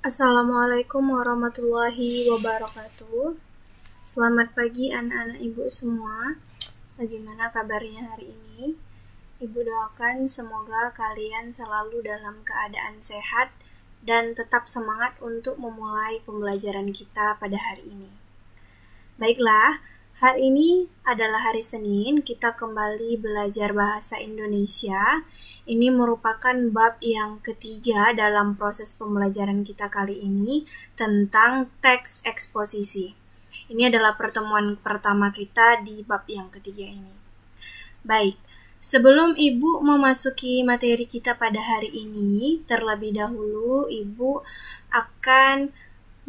Assalamualaikum warahmatullahi wabarakatuh. Selamat pagi anak-anak ibu semua. Bagaimana kabarnya hari ini? Ibu doakan semoga kalian selalu dalam keadaan sehat dan tetap semangat untuk memulai pembelajaran kita pada hari ini. Baiklah, hari ini adalah hari Senin, kita kembali belajar bahasa Indonesia. Ini merupakan bab yang ketiga dalam proses pembelajaran kita kali ini tentang teks eksposisi. Ini adalah pertemuan pertama kita di bab yang ketiga ini. Baik, sebelum Ibu memasuki materi kita pada hari ini, terlebih dahulu Ibu akan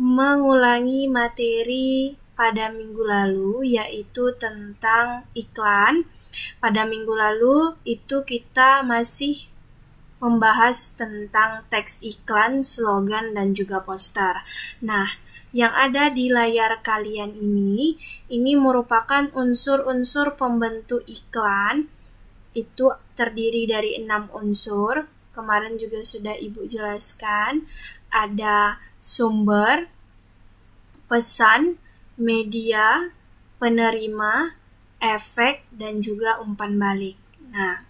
mengulangi materi pada minggu lalu, yaitu tentang iklan. Pada minggu lalu itu kita masih membahas tentang teks iklan, slogan, dan juga poster. Nah, yang ada di layar kalian ini merupakan unsur-unsur pembentuk iklan. Itu terdiri dari 6 unsur. Kemarin juga sudah Ibu jelaskan. Ada sumber, pesan, media, penerima, efek, dan juga umpan balik. Nah,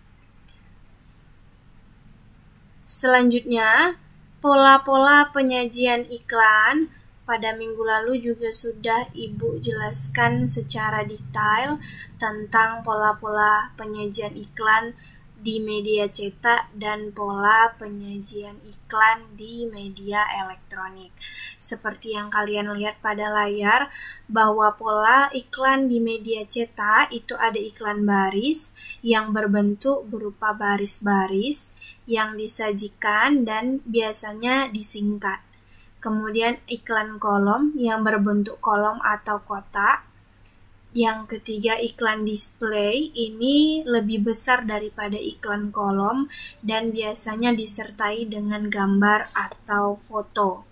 selanjutnya, pola-pola penyajian iklan. Pada minggu lalu juga sudah Ibu jelaskan secara detail tentang pola-pola penyajian iklan di media cetak dan pola penyajian iklan di media elektronik. Seperti yang kalian lihat pada layar, bahwa pola iklan di media cetak itu ada iklan baris yang berbentuk berupa baris-baris yang disajikan dan biasanya disingkat. Kemudian iklan kolom yang berbentuk kolom atau kotak. Yang ketiga, iklan display, ini lebih besar daripada iklan kolom dan biasanya disertai dengan gambar atau foto.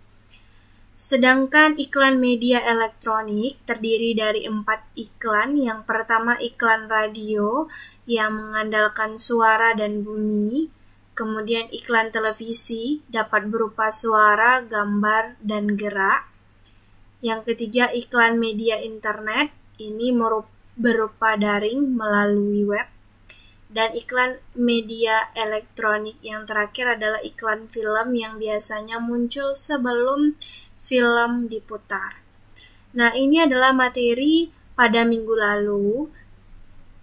Sedangkan iklan media elektronik terdiri dari 4 iklan. Yang pertama, iklan radio yang mengandalkan suara dan bunyi. Kemudian iklan televisi dapat berupa suara, gambar, dan gerak. Yang ketiga, iklan media internet, ini berupa daring melalui web. Dan iklan media elektronik yang terakhir adalah iklan film yang biasanya muncul sebelum film diputar. Nah, ini adalah materi pada minggu lalu.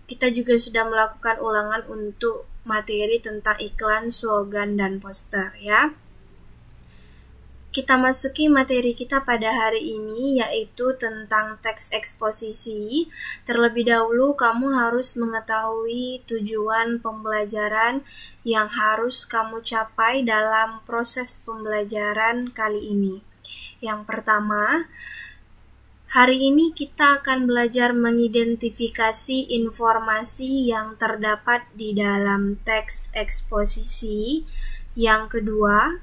Kita juga sudah melakukan ulangan untuk materi tentang iklan, slogan, dan poster ya. Kita masuki materi kita pada hari ini, yaitu tentang teks eksposisi. Terlebih dahulu kamu harus mengetahui tujuan pembelajaran yang harus kamu capai dalam proses pembelajaran kali ini. Yang pertama, hari ini kita akan belajar mengidentifikasi informasi yang terdapat di dalam teks eksposisi. Yang kedua,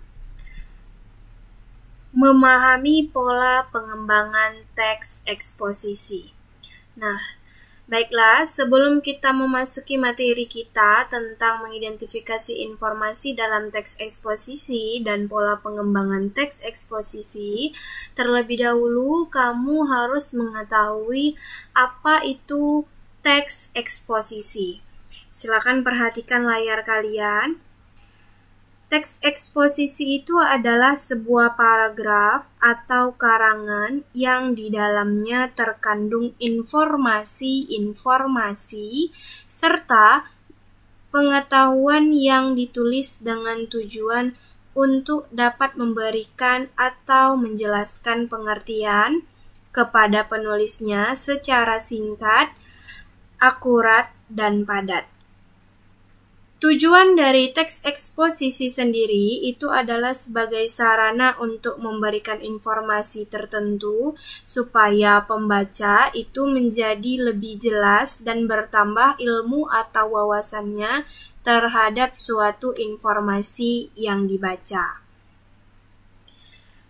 memahami pola pengembangan teks eksposisi. Nah, baiklah, sebelum kita memasuki materi kita tentang mengidentifikasi informasi dalam teks eksposisi dan pola pengembangan teks eksposisi, terlebih dahulu kamu harus mengetahui apa itu teks eksposisi. Silakan perhatikan layar kalian. Teks eksposisi itu adalah sebuah paragraf atau karangan yang di dalamnya terkandung informasi-informasi serta pengetahuan yang ditulis dengan tujuan untuk dapat memberikan atau menjelaskan pengertian kepada penulisnya secara singkat, akurat, dan padat. Tujuan dari teks eksposisi sendiri itu adalah sebagai sarana untuk memberikan informasi tertentu supaya pembaca itu menjadi lebih jelas dan bertambah ilmu atau wawasannya terhadap suatu informasi yang dibaca.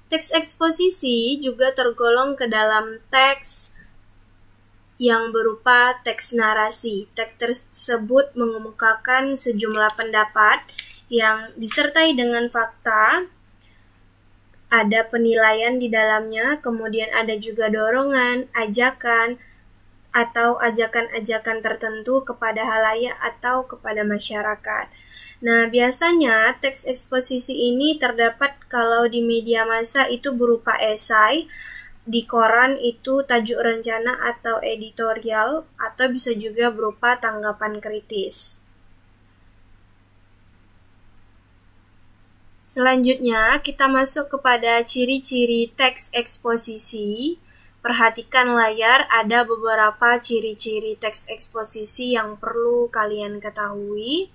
Teks eksposisi juga tergolong ke dalam teks yang berupa teks narasi. Teks tersebut mengemukakan sejumlah pendapat yang disertai dengan fakta ada penilaian di dalamnya, kemudian ada juga dorongan, ajakan, atau ajakan-ajakan tertentu kepada halayak atau kepada masyarakat. Nah, biasanya teks eksposisi ini terdapat kalau di media massa itu berupa esai, di koran itu tajuk rencana atau editorial, atau bisa juga berupa tanggapan kritis. Selanjutnya, kita masuk kepada ciri-ciri teks eksposisi. Perhatikan layar, ada beberapa ciri-ciri teks eksposisi yang perlu kalian ketahui.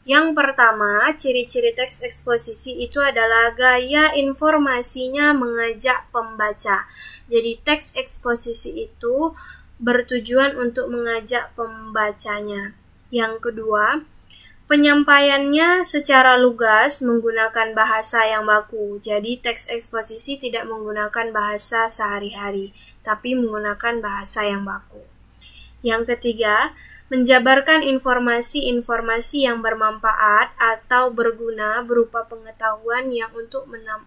Yang pertama, ciri-ciri teks eksposisi itu adalah gaya informasinya mengajak pembaca. Jadi teks eksposisi itu bertujuan untuk mengajak pembacanya. Yang kedua, penyampaiannya secara lugas menggunakan bahasa yang baku. Jadi teks eksposisi tidak menggunakan bahasa sehari-hari, tapi menggunakan bahasa yang baku. Yang ketiga, menjabarkan informasi-informasi yang bermanfaat atau berguna berupa pengetahuan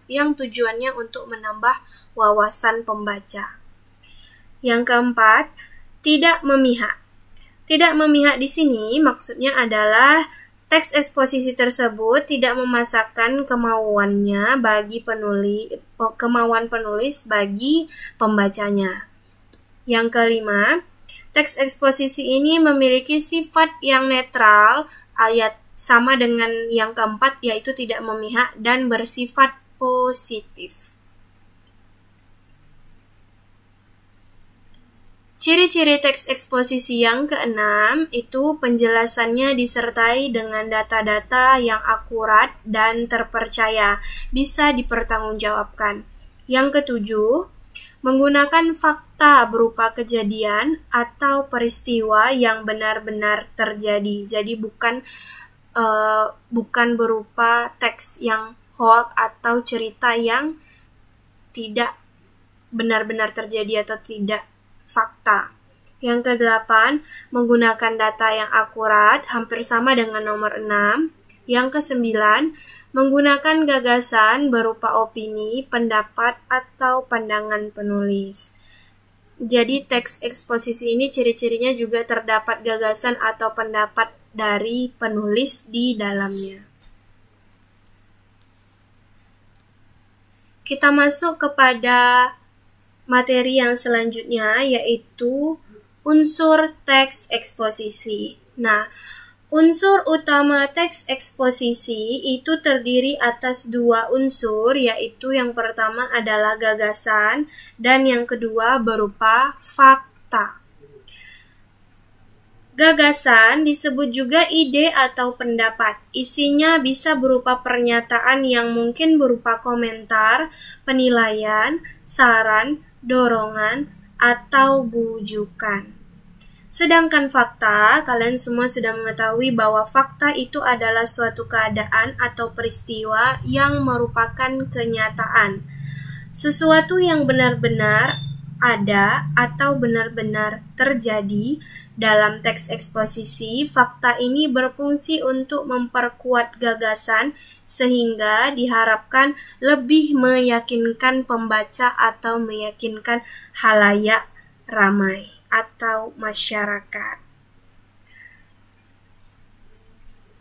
yang tujuannya untuk menambah wawasan pembaca. Yang keempat, tidak memihak. Tidak memihak di sini maksudnya adalah teks eksposisi tersebut tidak memasakkan kemauan penulis bagi pembacanya. Yang kelima, teks eksposisi ini memiliki sifat yang netral, sama dengan yang keempat, yaitu tidak memihak dan bersifat positif. Ciri-ciri teks eksposisi yang keenam itu penjelasannya disertai dengan data-data yang akurat dan terpercaya, bisa dipertanggungjawabkan. Yang ketujuh, menggunakan fakta berupa kejadian atau peristiwa yang benar-benar terjadi. Jadi bukan berupa teks yang hoax atau cerita yang tidak benar-benar terjadi atau tidak fakta. Yang kedelapan, menggunakan data yang akurat, hampir sama dengan nomor 6. Yang kesembilan, menggunakan gagasan berupa opini, pendapat, atau pandangan penulis. Jadi teks eksposisi ini ciri-cirinya juga terdapat gagasan atau pendapat dari penulis di dalamnya. Kita masuk kepada materi yang selanjutnya, yaitu unsur teks eksposisi. Nah, unsur utama teks eksposisi itu terdiri atas dua unsur, yaitu yang pertama adalah gagasan dan yang kedua berupa fakta. Gagasan disebut juga ide atau pendapat. Isinya bisa berupa pernyataan yang mungkin berupa komentar, penilaian, saran, dorongan, atau bujukan. Sedangkan fakta, kalian semua sudah mengetahui bahwa fakta itu adalah suatu keadaan atau peristiwa yang merupakan kenyataan. Sesuatu yang benar-benar ada atau benar-benar terjadi. Dalam teks eksposisi, fakta ini berfungsi untuk memperkuat gagasan sehingga diharapkan lebih meyakinkan pembaca atau meyakinkan halayak ramai atau masyarakat.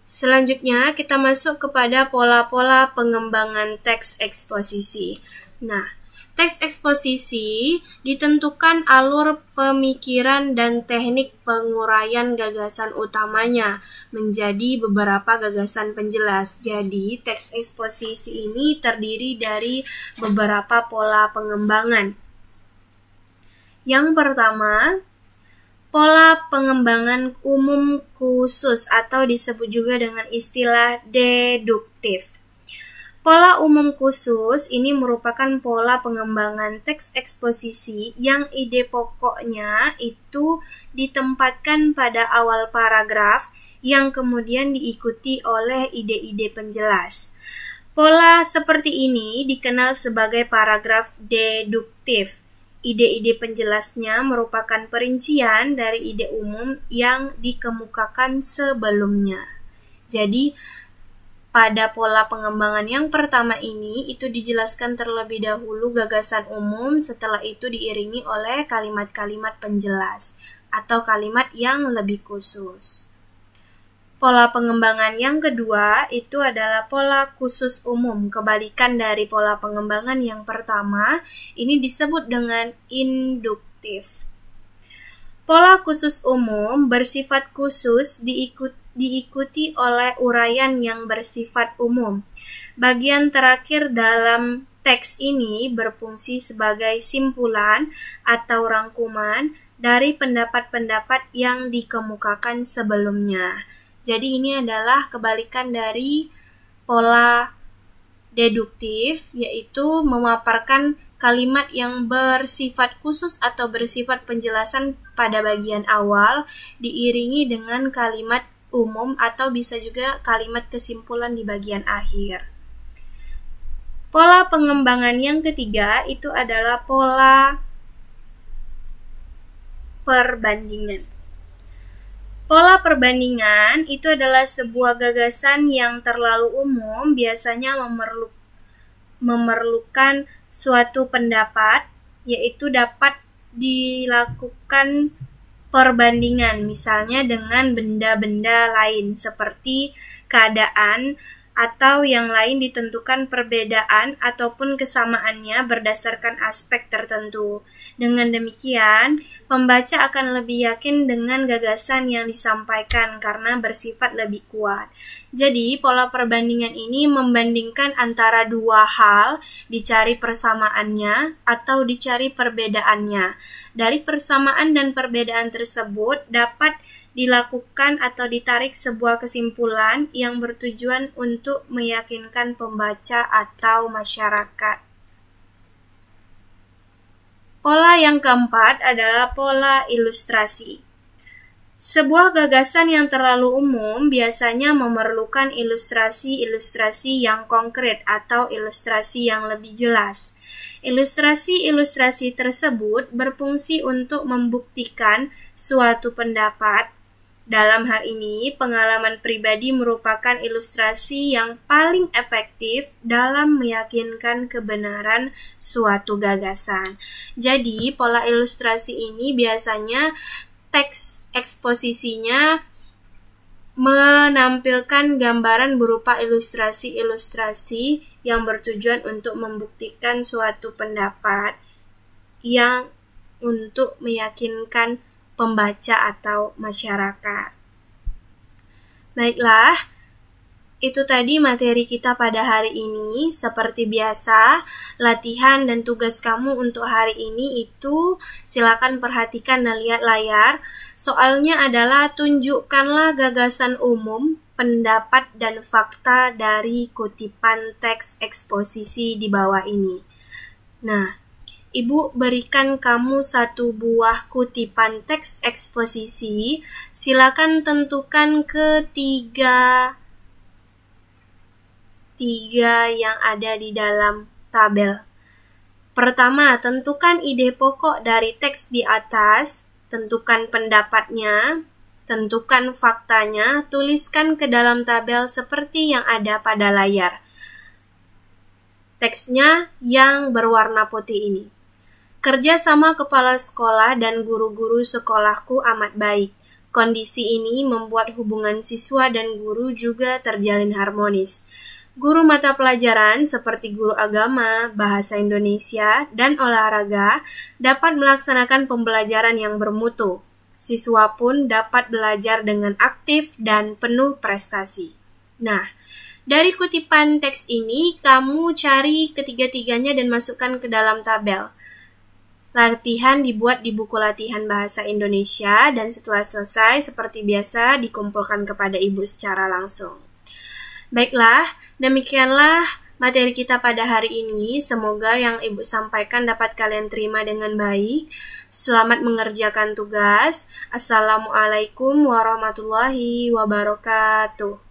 Selanjutnya kita masuk kepada pola-pola pengembangan teks eksposisi. Nah, teks eksposisi ditentukan alur pemikiran dan teknik penguraian gagasan utamanya menjadi beberapa gagasan penjelas. Jadi, teks eksposisi ini terdiri dari beberapa pola pengembangan. Yang pertama, pola pengembangan umum khusus atau disebut juga dengan istilah deduktif. Pola umum khusus ini merupakan pola pengembangan teks eksposisi yang ide pokoknya itu ditempatkan pada awal paragraf yang kemudian diikuti oleh ide-ide penjelas. Pola seperti ini dikenal sebagai paragraf deduktif. Ide-ide penjelasnya merupakan perincian dari ide umum yang dikemukakan sebelumnya. Jadi, Pada pola pengembangan yang pertama ini, itu dijelaskan terlebih dahulu gagasan umum, setelah itu diiringi oleh kalimat-kalimat penjelas atau kalimat yang lebih khusus. Pola pengembangan yang kedua itu adalah pola khusus umum, kebalikan dari pola pengembangan yang pertama, ini disebut dengan induktif. Pola khusus umum bersifat khusus diikuti oleh uraian yang bersifat umum. Bagian terakhir dalam teks ini berfungsi sebagai simpulan atau rangkuman dari pendapat-pendapat yang dikemukakan sebelumnya. Jadi ini adalah kebalikan dari pola deduktif, yaitu memaparkan kalimat yang bersifat khusus atau bersifat penjelasan pada bagian awal, diiringi dengan kalimat umum atau bisa juga kalimat kesimpulan di bagian akhir. Pola pengembangan yang ketiga itu adalah pola perbandingan. Pola perbandingan itu adalah sebuah gagasan yang terlalu umum, biasanya memerlukan suatu pendapat, yaitu dapat dilakukan perbandingan, misalnya dengan benda-benda lain, seperti keadaan atau yang lain ditentukan perbedaan ataupun kesamaannya berdasarkan aspek tertentu. Dengan demikian, pembaca akan lebih yakin dengan gagasan yang disampaikan karena bersifat lebih kuat. Jadi, pola perbandingan ini membandingkan antara dua hal, dicari persamaannya atau dicari perbedaannya. Dari persamaan dan perbedaan tersebut dapat dilakukan atau ditarik sebuah kesimpulan yang bertujuan untuk meyakinkan pembaca atau masyarakat. Pola yang keempat adalah pola ilustrasi. Sebuah gagasan yang terlalu umum biasanya memerlukan ilustrasi-ilustrasi yang konkret atau ilustrasi yang lebih jelas. Ilustrasi-ilustrasi tersebut berfungsi untuk membuktikan suatu pendapat. Dalam hal ini, pengalaman pribadi merupakan ilustrasi yang paling efektif dalam meyakinkan kebenaran suatu gagasan. Jadi, pola ilustrasi ini biasanya teks eksposisinya menampilkan gambaran berupa ilustrasi-ilustrasi yang bertujuan untuk membuktikan suatu pendapat yang untuk meyakinkan pembaca atau masyarakat. Baiklah, itu tadi materi kita pada hari ini. Seperti biasa, latihan dan tugas kamu untuk hari ini itu silakan perhatikan dan lihat layar. Soalnya adalah tunjukkanlah gagasan umum, pendapat dan fakta dari kutipan teks eksposisi di bawah ini. Nah, Ibu berikan kamu satu buah kutipan teks eksposisi. Silakan tentukan tiga yang ada di dalam tabel. Pertama, tentukan ide pokok dari teks di atas, tentukan pendapatnya, tentukan faktanya, tuliskan ke dalam tabel seperti yang ada pada layar. Teksnya yang berwarna putih ini. Kerja sama kepala sekolah dan guru-guru sekolahku amat baik. Kondisi ini membuat hubungan siswa dan guru juga terjalin harmonis. Guru mata pelajaran seperti guru agama, bahasa Indonesia, dan olahraga dapat melaksanakan pembelajaran yang bermutu. Siswa pun dapat belajar dengan aktif dan penuh prestasi. Nah, dari kutipan teks ini, kamu cari ketiga-tiganya dan masukkan ke dalam tabel. Latihan dibuat di buku latihan bahasa Indonesia dan setelah selesai, seperti biasa, dikumpulkan kepada Ibu secara langsung. Baiklah, demikianlah materi kita pada hari ini. Semoga yang Ibu sampaikan dapat kalian terima dengan baik. Selamat mengerjakan tugas. Assalamualaikum warahmatullahi wabarakatuh.